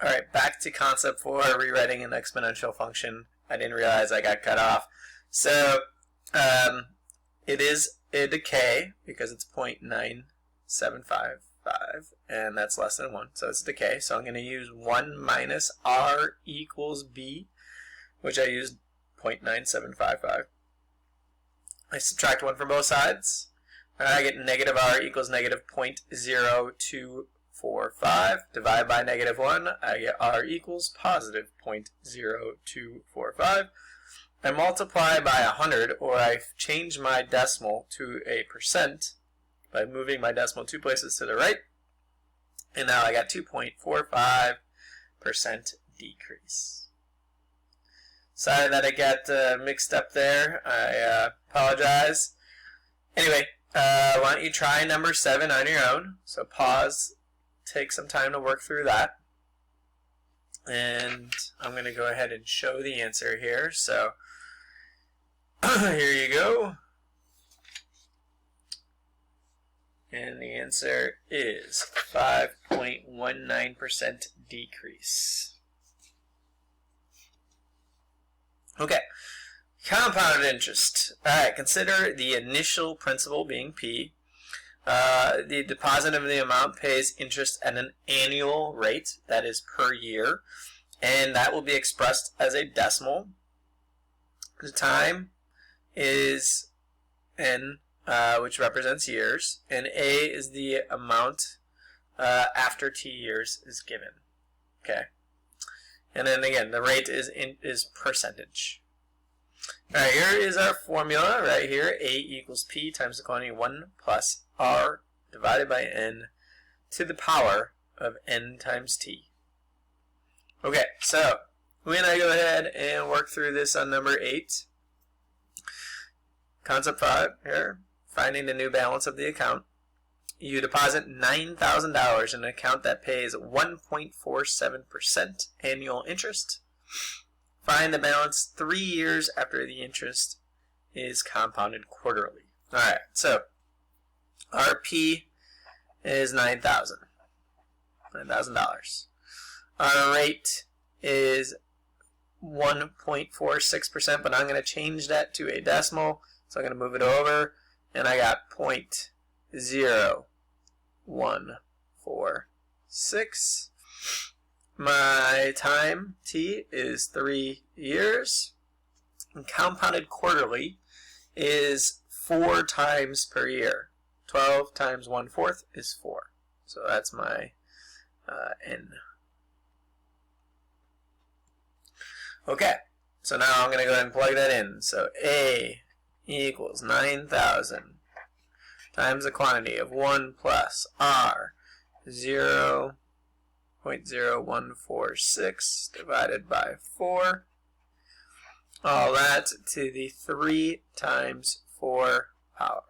Alright, back to concept 4, rewriting an exponential function. I didn't realize I got cut off. So, it is a decay because it's 0.9755, and that's less than 1, so it's a decay. So I'm going to use 1 minus r equals b, which I used 0.9755. I subtract 1 from both sides, and I get negative r equals negative 0.0245. Divide by negative 1, I get r equals positive 0.0245. I multiply by 100, or I change my decimal to a percent by moving my decimal 2 places to the right, and now I got 2.45% decrease. Sorry that I got mixed up there. I apologize. Anyway, why don't you try number 7 on your own? So pause, take some time to work through that. And I'm going to go ahead and show the answer here. So here you go. And the answer is 5.19% decrease. Okay, compounded interest. Alright, consider the initial principal being P. The deposit of the amount pays interest at an annual rate, that is per year, and that will be expressed as a decimal. The time is N, which represents years, and A is the amount after T years is given. Okay, and then again, the rate is percentage. Alright, here is our formula right here. A equals P times the quantity 1 plus R divided by N to the power of N times T. Okay, so we're going to go ahead and work through this on number 8. Concept 5 here, finding the new balance of the account. You deposit $9,000 in an account that pays 1.47% annual interest. Find the balance 3 years after the interest is compounded quarterly. Alright, so our P is $9,000. Our rate is 1.46%, but I'm going to change that to a decimal. So I'm going to move it over, and I got 0.0146. My time, T, is 3 years. And compounded quarterly is 4 times per year. 12 times 1/4 is 4. So that's my N. Okay, so now I'm going to go ahead and plug that in. So A equals 9,000 times the quantity of 1 plus R, 0.0146 divided by 4. All that to the 3 times 4 power.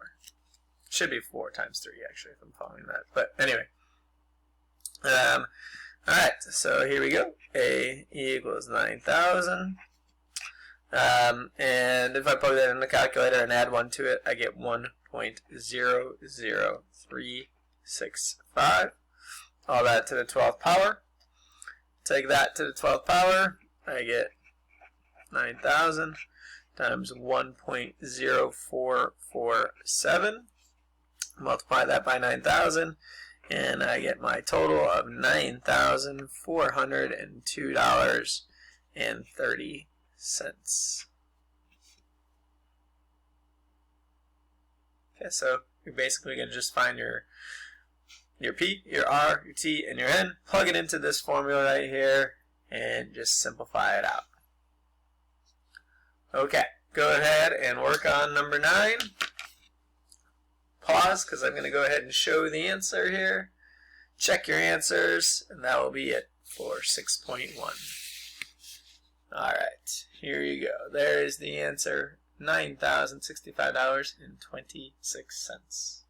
Should be 4 times 3 actually if I'm following that. But anyway. Alright, so here we go. A equals 9,000. And if I plug that in the calculator and add 1 to it, I get 1.00365. All that to the 12th power. Take that to the 12th power, I get 9,000 times 1.0447. Multiply that by 9,000, and I get my total of $9,402.30. Okay, so you're basically going to just find your P, your R, your T, and your N, plug it into this formula right here, and just simplify it out. Okay, go ahead and work on number 9. Pause, because I'm going to go ahead and show the answer here. Check your answers, and that will be it for 6.1. Alright, here you go. There is the answer, $9,065.26.